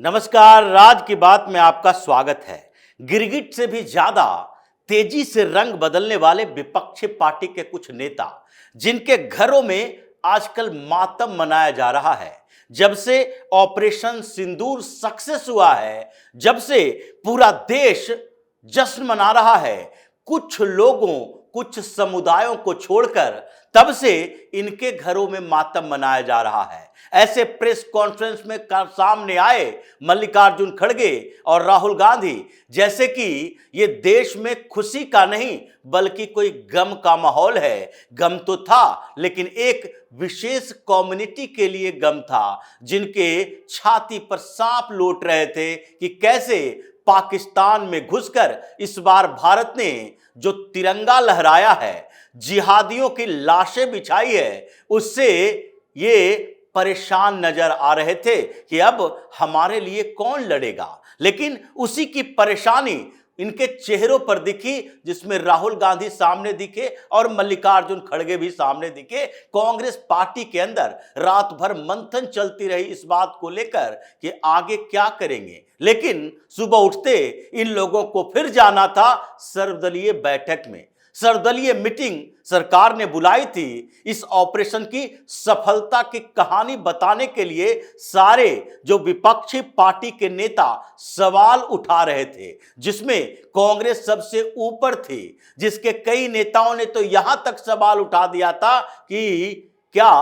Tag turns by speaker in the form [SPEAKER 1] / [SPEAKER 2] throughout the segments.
[SPEAKER 1] नमस्कार। राज की बात में आपका स्वागत है। गिरगिट से भी ज्यादा तेजी से रंग बदलने वाले विपक्षी पार्टी के कुछ नेता, जिनके घरों में आजकल मातम मनाया जा रहा है, जब से ऑपरेशन सिंदूर सक्सेस हुआ है, जब से पूरा देश जश्न मना रहा है, कुछ लोगों, कुछ समुदायों को छोड़कर तब से इनके घरों में मातम मनाया जा रहा है। ऐसे प्रेस कॉन्फ्रेंस में सामने आए मल्लिकार्जुन खड़गे और राहुल गांधी, जैसे कि ये देश में खुशी का नहीं बल्कि कोई गम का माहौल है। गम तो था, लेकिन एक विशेष कम्युनिटी के लिए गम था, जिनके छाती पर सांप लौट रहे थे कि कैसे पाकिस्तान में घुसकर इस बार भारत ने जो तिरंगा लहराया है, जिहादियों की लाशें बिछाई है, उससे ये परेशान नजर आ रहे थे कि अब हमारे लिए कौन लड़ेगा। लेकिन उसी की परेशानी इनके चेहरों पर दिखी, जिसमें राहुल गांधी सामने दिखे और मल्लिकार्जुन खड़गे भी सामने दिखे। कांग्रेस पार्टी के अंदर रात भर मंथन चलती रही इस बात को लेकर कि आगे क्या करेंगे। लेकिन सुबह उठते इन लोगों को फिर जाना था सर्वदलीय बैठक में। सर्वदलीय मीटिंग सरकार ने बुलाई थी। इस ऑपरेशन की सफलता की कहानी बताने के लिए सारे जो विपक्षी पार्टी के नेता सवाल उठा रहे थे, जिसमें कांग्रेस सबसे ऊपर थी, जिसके कई नेताओं ने तो यहां तक सवाल उठा दिया था कि क्या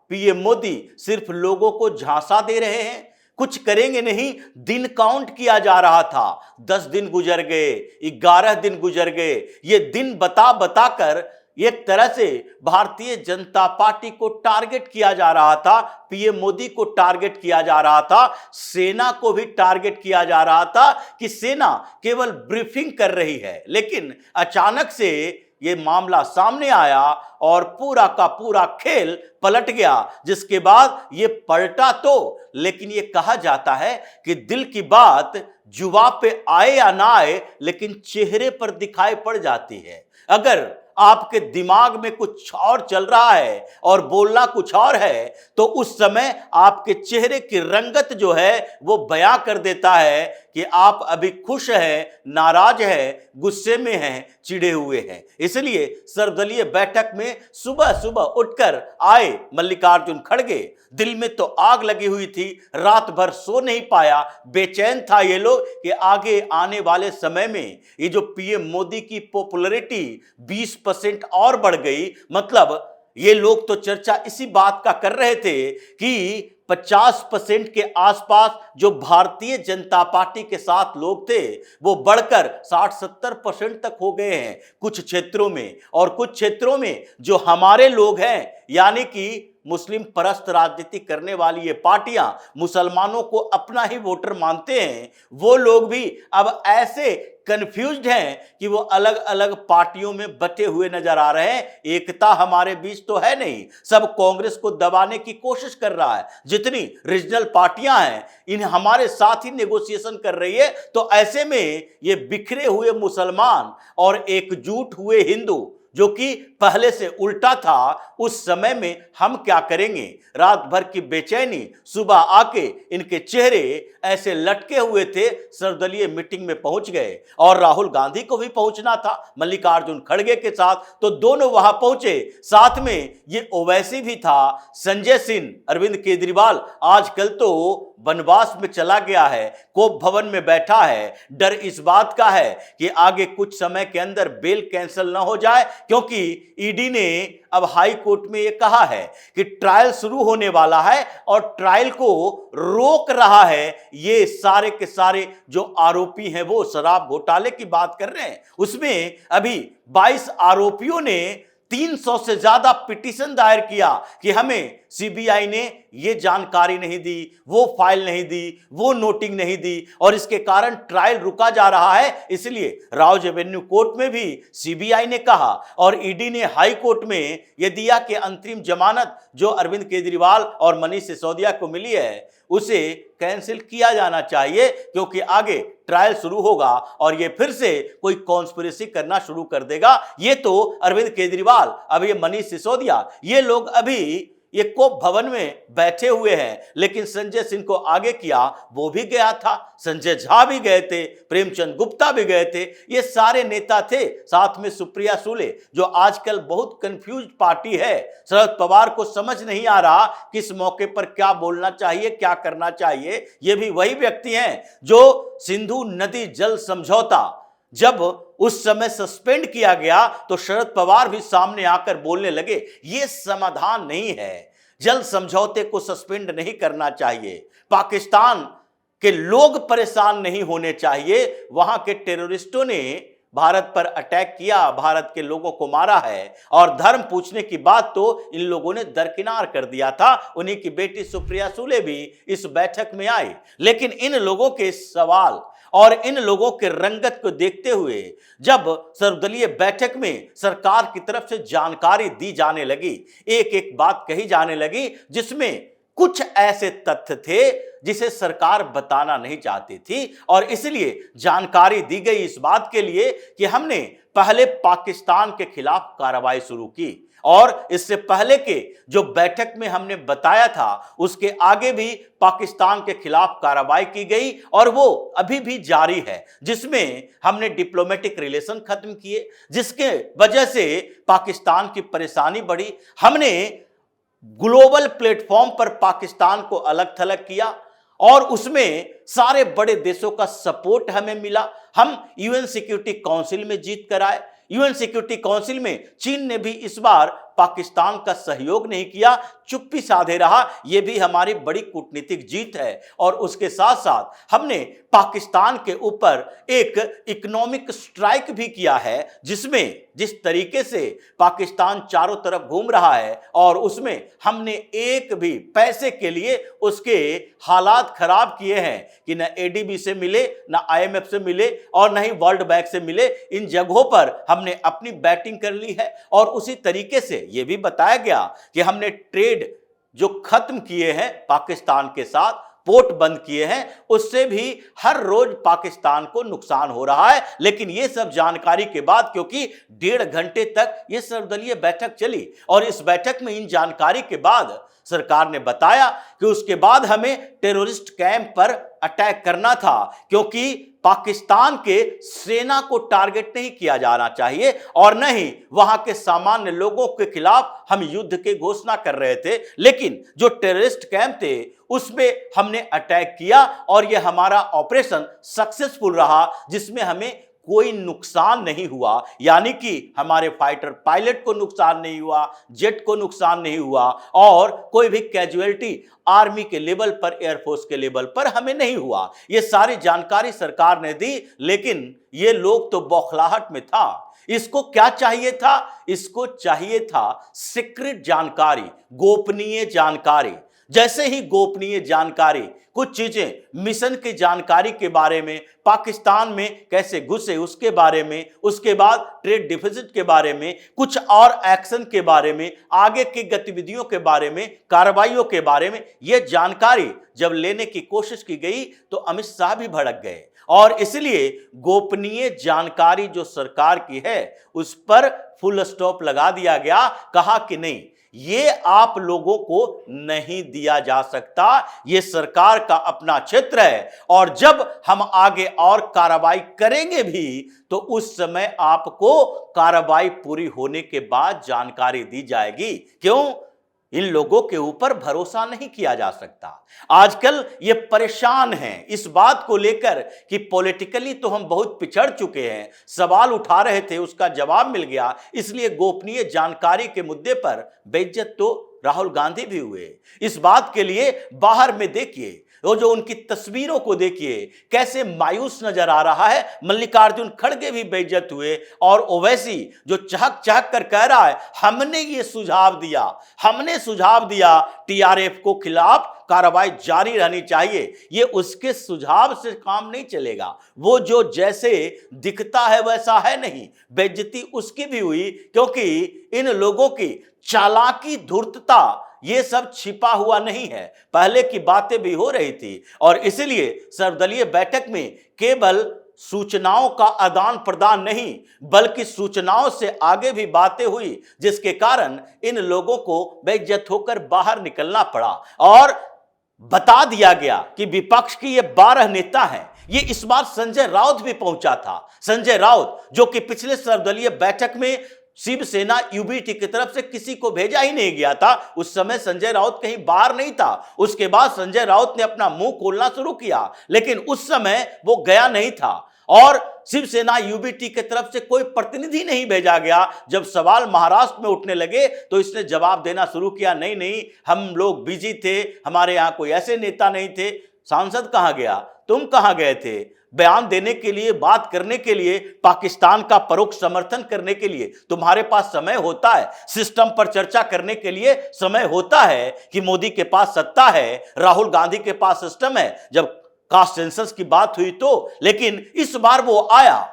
[SPEAKER 1] पीएम मोदी सिर्फ लोगों को झांसा दे रहे हैं, कुछ करेंगे नहीं। दिन काउंट किया जा रहा था। 10 दिन गुजर गए, 11 दिन गुजर गए। ये दिन बता बता कर एक तरह से भारतीय जनता पार्टी को टारगेट किया जा रहा था, पीएम मोदी को टारगेट किया जा रहा था, सेना को भी टारगेट किया जा रहा था कि सेना केवल ब्रीफिंग कर रही है। लेकिन अचानक से ये मामला सामने आया और पूरा का पूरा खेल पलट गया। जिसके बाद ये पलटा तो, लेकिन ये कहा जाता है कि दिल की बात जुबान पे आए या ना आए, लेकिन चेहरे पर दिखाई पड़ जाती है। अगर आपके दिमाग में कुछ और चल रहा है और बोलना कुछ और है, तो उस समय आपके चेहरे की रंगत जो है वो बयां कर देता है कि आप अभी खुश हैं, नाराज हैं, गुस्से में हैं, चिढ़े हुए हैं। इसलिए सर्वदलीय बैठक में सुबह सुबह उठकर आए मल्लिकार्जुन खड़गे। दिल में तो आग लगी हुई थी, रात भर सो नहीं पाया, बेचैन था ये लोग कि आगे आने वाले समय में ये जो पीएम मोदी की पॉपुलैरिटी 20% और बढ़ गई। मतलब ये लोग तो चर्चा इसी बात का कर रहे थे कि 50% के आसपास जो भारतीय जनता पार्टी के साथ लोग थे, वो बढ़कर 60-70% तक हो गए हैं कुछ क्षेत्रों में। और कुछ क्षेत्रों में जो हमारे लोग हैं, यानी कि मुस्लिम परस्त राजनीति करने वाली ये पार्टियां मुसलमानों को अपना ही वोटर मानते हैं, वो लोग भी अब ऐसे कंफ्यूज्ड हैं कि वो अलग अलग पार्टियों में बटे हुए नजर आ रहे हैं। एकता हमारे बीच तो है नहीं, सब कांग्रेस को दबाने की कोशिश कर रहा है। जितनी रीजनल पार्टियां हैं, इन हमारे साथ ही नेगोशिएशन कर रही है। तो ऐसे में ये बिखरे हुए मुसलमान और एकजुट हुए हिंदू, जो कि पहले से उल्टा था, उस समय में हम क्या करेंगे। रात भर की बेचैनी, सुबह आके इनके चेहरे ऐसे लटके हुए थे। सर्वदलीय मीटिंग में पहुंच गए और राहुल गांधी को भी पहुंचना था मल्लिकार्जुन खड़गे के साथ, तो दोनों वहां पहुंचे। साथ में ये ओवैसी भी था, संजय सिंह, अरविंद केजरीवाल आजकल तो वनवास में चला गया है, कोप भवन में बैठा है। डर इस बात का है कि आगे कुछ समय के अंदर बेल कैंसिल ना हो जाए, क्योंकि ईडी ने अब हाई कोर्ट में यह कहा है कि ट्रायल शुरू होने वाला है और ट्रायल को रोक रहा है। ये सारे के सारे जो आरोपी हैं वो शराब घोटाले की बात कर रहे हैं। उसमें अभी 22 आरोपियों ने 300 से ज्यादा पिटीशन दायर किया कि हमें सीबीआई ने ये जानकारी नहीं दी, वो फाइल नहीं दी, वो नोटिंग नहीं दी, और इसके कारण ट्रायल रुका जा रहा है। इसलिए राउज एवेन्यू कोर्ट में भी सीबीआई ने कहा और ईडी ने हाई कोर्ट में यह दिया कि अंतरिम जमानत जो अरविंद केजरीवाल और मनीष सिसोदिया को मिली है उसे कैंसिल किया जाना चाहिए, क्योंकि आगे ट्रायल शुरू होगा और ये फिर से कोई कॉन्स्पिरेसी करना शुरू कर देगा। ये तो अरविंद केजरीवाल, अब ये मनीष सिसोदिया, ये लोग अभी ये कोप भवन में बैठे हुए हैं, लेकिन संजय सिंह को आगे किया वो भी गया था, संजय झा भी गए थे, प्रेमचंद गुप्ता भी गए थे, ये सारे नेता थे, साथ में सुप्रिया सुले जो आजकल बहुत कंफ्यूज पार्टी है। शरद पवार को समझ नहीं आ रहा किस मौके पर क्या बोलना चाहिए, क्या करना चाहिए। ये भी वही व्यक्ति हैं जो सिंधु नदी जल समझौता जब उस समय सस्पेंड किया गया तो शरद पवार भी सामने आकर बोलने लगे ये समाधान नहीं है, जल समझौते को सस्पेंड नहीं करना चाहिए, पाकिस्तान के लोग परेशान नहीं होने चाहिए, वहां के टेररिस्टों ने भारत पर अटैक किया, भारत के लोगों को मारा है, और धर्म पूछने की बात तो इन लोगों ने दरकिनार कर दिया था। उन्हीं की बेटी सुप्रिया सुले भी इस बैठक में आई, लेकिन इन लोगों के सवाल और इन लोगों के रंगत को देखते हुए जब सर्वदलीय बैठक में सरकार की तरफ से जानकारी दी जाने लगी, एक एक बात कही जाने लगी जिसमें कुछ ऐसे तथ्य थे जिसे सरकार बताना नहीं चाहती थी, और इसलिए जानकारी दी गई इस बात के लिए कि हमने पहले पाकिस्तान के खिलाफ कार्रवाई शुरू की, और इससे पहले के जो बैठक में हमने बताया था उसके आगे भी पाकिस्तान के खिलाफ कार्रवाई की गई और वो अभी भी जारी है, जिसमें हमने डिप्लोमेटिक रिलेशन खत्म किए, जिसके वजह से पाकिस्तान की परेशानी बढ़ी। हमने ग्लोबल प्लेटफॉर्म पर पाकिस्तान को अलग थलग किया और उसमें सारे बड़े देशों का सपोर्ट हमें मिला। हम यूएन सिक्योरिटी काउंसिल में जीत कर आए। यूएन सिक्योरिटी काउंसिल में चीन ने भी इस बार पाकिस्तान का सहयोग नहीं किया, चुप्पी साधे रहा। यह भी हमारी बड़ी कूटनीतिक जीत है। और उसके साथ साथ हमने पाकिस्तान के ऊपर एक इकोनॉमिक स्ट्राइक भी किया है, जिसमें जिस तरीके से पाकिस्तान चारों तरफ घूम रहा है और उसमें हमने एक भी पैसे के लिए उसके हालात खराब किए हैं कि न एडीबी से मिले, न आईएमएफ से मिले और न ही वर्ल्ड बैंक से मिले। इन जगहों पर हमने अपनी बैटिंग कर ली है। और उसी तरीके से यह भी बताया गया कि हमने ट्रेड जो खत्म किए हैं पाकिस्तान के साथ, पोर्ट बंद किए हैं, उससे भी हर रोज पाकिस्तान को नुकसान हो रहा है। लेकिन यह सब जानकारी के बाद, क्योंकि 1.5 घंटे तक यह सर्वदलीय बैठक चली और इस बैठक में इन जानकारी के बाद सरकार ने बताया कि उसके बाद हमें टेररिस्ट कैंप पर अटैक करना था, क्योंकि पाकिस्तान के सेना को टारगेट नहीं किया जाना चाहिए और न ही वहां के सामान्य लोगों के खिलाफ हम युद्ध की घोषणा कर रहे थे। लेकिन जो टेररिस्ट कैंप थे उसमें हमने अटैक किया और यह हमारा ऑपरेशन सक्सेसफुल रहा, जिसमें हमें कोई नुकसान नहीं हुआ। यानी कि हमारे फाइटर पायलट को नुकसान नहीं हुआ, जेट को नुकसान नहीं हुआ और कोई भी कैजुअलिटी आर्मी के लेवल पर, एयरफोर्स के लेवल पर हमें नहीं हुआ। ये सारी जानकारी सरकार ने दी, लेकिन ये लोग तो बौखलाहट में था। इसको क्या चाहिए था? इसको चाहिए था सीक्रेट जानकारी, गोपनीय जानकारी। जैसे ही गोपनीय जानकारी, कुछ चीजें मिशन की जानकारी के बारे में, पाकिस्तान में कैसे घुसे उसके बारे में, उसके बाद ट्रेड डिफिसिट के बारे में, कुछ और एक्शन के बारे में, आगे की गतिविधियों के बारे में, कार्रवाइयों के बारे में, यह जानकारी जब लेने की कोशिश की गई तो अमित शाह भी भड़क गए और इसलिए गोपनीय जानकारी जो सरकार की है उस पर फुल स्टॉप लगा दिया गया। कहा कि नहीं, ये आप लोगों को नहीं दिया जा सकता, ये सरकार का अपना क्षेत्र है और जब हम आगे और कार्रवाई करेंगे भी तो उस समय आपको कार्रवाई पूरी होने के बाद जानकारी दी जाएगी। क्यों? इन लोगों के ऊपर भरोसा नहीं किया जा सकता। आजकल ये परेशान हैं इस बात को लेकर कि पॉलिटिकली तो हम बहुत पिछड़ चुके हैं, सवाल उठा रहे थे उसका जवाब मिल गया, इसलिए गोपनीय जानकारी के मुद्दे पर बेइज्जत तो राहुल गांधी भी हुए। इस बात के लिए बाहर में देखिए, वो जो उनकी तस्वीरों को देखिए कैसे मायूस नजर आ रहा है। मल्लिकार्जुन खड़गे भी बेइज्जत हुए और ओवैसी जो चहक चहक कर कह रहा है हमने ये सुझाव दिया, हमने सुझाव दिया टीआरएफ को खिलाफ कार्रवाई जारी रहनी चाहिए, ये उसके सुझाव से काम नहीं चलेगा। वो जो जैसे दिखता है वैसा है नहीं। बेइज्जती उसकी भी हुई क्योंकि इन लोगों की चालाकी, धूर्तता, ये सब छिपा हुआ नहीं है, पहले की बातें भी हो रही थी और इसलिए सर्वदलीय बैठक में केवल सूचनाओं का आदान प्रदान नहीं बल्कि सूचनाओं से आगे भी बातें हुई, जिसके कारण इन लोगों को बेइज्जत होकर बाहर निकलना पड़ा और बता दिया गया कि विपक्ष की ये 12 नेता हैं। ये इस बार संजय राउत भी पहुंचा था। संजय राउत जो कि पिछले सर्वदलीय बैठक में शिवसेना यूबीटी की तरफ से किसी को भेजा ही नहीं गया था, उस समय संजय राउत कहीं बाहर नहीं था। उसके बाद संजय राउत ने अपना मुंह खोलना शुरू किया, लेकिन उस समय वो गया नहीं था और शिवसेना यूबीटी की तरफ से कोई प्रतिनिधि नहीं भेजा गया। जब सवाल महाराष्ट्र में उठने लगे तो इसने जवाब देना शुरू किया, नहीं नहीं हम लोग बिजी थे, हमारे यहां कोई ऐसे नेता नहीं थे। सांसद कहां गया? तुम कहां गए थे? बयान देने के लिए, बात करने के लिए, पाकिस्तान का परोक्ष समर्थन करने के लिए तुम्हारे पास समय होता है, सिस्टम पर चर्चा करने के लिए समय होता है कि मोदी के पास सत्ता है, राहुल गांधी के पास सिस्टम है। जब कास्ट सेंसस की बात हुई तो, लेकिन इस बार वो आया,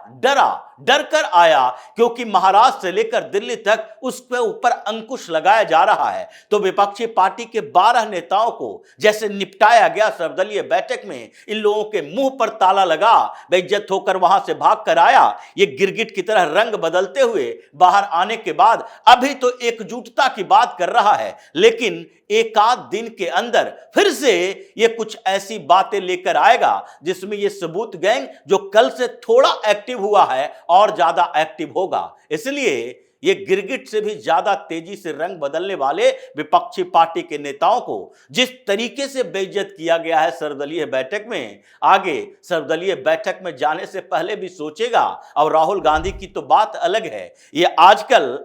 [SPEAKER 1] डर कर आया, क्योंकि महाराष्ट्र से लेकर दिल्ली तक उसके ऊपर अंकुश लगाया जा रहा है। तो विपक्षी पार्टी के 12 नेताओं को जैसे निपटाया गया सर्वदलीय बैठक में, इन लोगों के मुंह पर ताला लगा, बेइज्जत होकर वहां से भाग कर आया। ये गिरगिट की तरह रंग बदलते हुए बाहर आने के बाद अभी तो एकजुटता की बात कर रहा है, लेकिन एक आध दिन के अंदर फिर से ये कुछ ऐसी बातें लेकर आएगा जिसमें ये सबूत गैंग जो कल से थोड़ा एक्टिव हुआ है और ज्यादा एक्टिव होगा। इसलिए ये गिरगिट से भी ज्यादा तेजी से रंग बदलने वाले विपक्षी पार्टी के नेताओं को जिस तरीके से बेइज्जत किया गया है सर्वदलीय बैठक में, आगे सर्वदलीय बैठक में जाने से पहले भी सोचेगा। और राहुल गांधी की तो बात अलग है, ये आजकल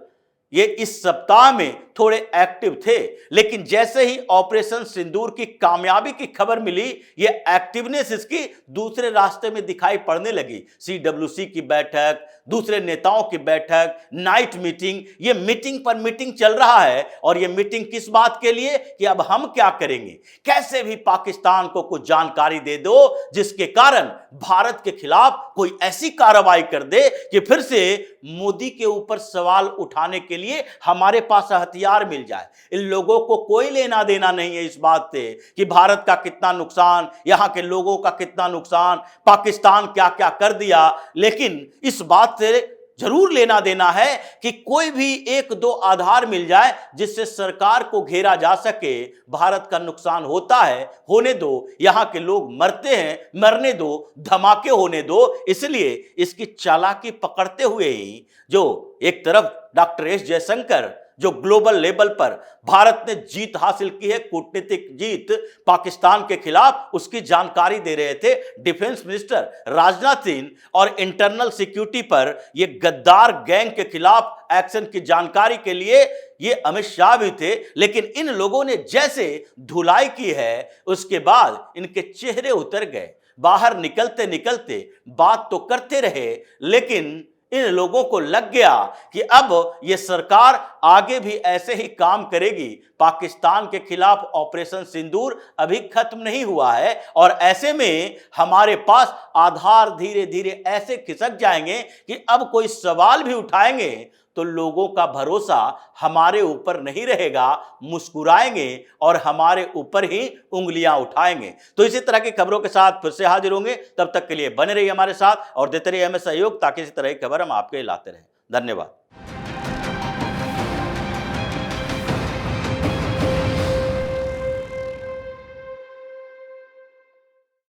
[SPEAKER 1] ये इस सप्ताह में थोड़े एक्टिव थे, लेकिन जैसे ही ऑपरेशन सिंदूर की कामयाबी की खबर मिली, ये एक्टिवनेस इसकी दूसरे रास्ते में दिखाई पड़ने लगी। सीडब्ल्यूसी की बैठक, दूसरे नेताओं की बैठक, नाइट मीटिंग, ये मीटिंग पर मीटिंग चल रहा है। और ये मीटिंग किस बात के लिए कि अब हम क्या करेंगे, कैसे भी पाकिस्तान को कुछ जानकारी दे दो जिसके कारण भारत के खिलाफ कोई ऐसी कार्रवाई कर दे कि फिर से मोदी के ऊपर सवाल उठाने के लिए हमारे पास हथियार मिल जाए। इन लोगों को कोई लेना देना नहीं है इस बात से कि भारत का कितना नुकसान, यहां के लोगों का कितना नुकसान, पाकिस्तान क्या क्या कर दिया, लेकिन इस बात से जरूर लेना देना है कि कोई भी एक दो आधार मिल जाए जिससे सरकार को घेरा जा सके। भारत का नुकसान होता है, होने दो, यहां के लोग मरते हैं, मरने दो, धमाके होने दो। इसलिए इसकी चालाकी पकड़ते हुए ही जो एक तरफ डॉक्टर एस जयशंकर जो ग्लोबल लेवल पर भारत ने जीत हासिल की है, कूटनीतिक जीत पाकिस्तान के खिलाफ, उसकी जानकारी दे रहे थे डिफेंस मिनिस्टर राजनाथ सिंह। और इंटरनल सिक्योरिटी पर ये गद्दार गैंग के खिलाफ एक्शन की जानकारी के लिए ये अमित शाह भी थे। लेकिन इन लोगों ने जैसे धुलाई की है, उसके बाद इनके चेहरे उतर गए। बाहर निकलते निकलते बात तो करते रहे, लेकिन इन लोगों को लग गया कि अब ये सरकार आगे भी ऐसे ही काम करेगी। पाकिस्तान के खिलाफ ऑपरेशन सिंदूर अभी खत्म नहीं हुआ है और ऐसे में हमारे पास आधार धीरे धीरे ऐसे खिसक जाएंगे कि अब कोई सवाल भी उठाएंगे तो लोगों का भरोसा हमारे ऊपर नहीं रहेगा, मुस्कुराएंगे और हमारे ऊपर ही उंगलियां उठाएंगे। तो इसी तरह की खबरों के साथ फिर से हाजिर होंगे, तब तक के लिए बने रहिए हमारे साथ और देते रहिए हमें सहयोग ताकि इसी तरह की खबर हम आपके लाते रहें। धन्यवाद।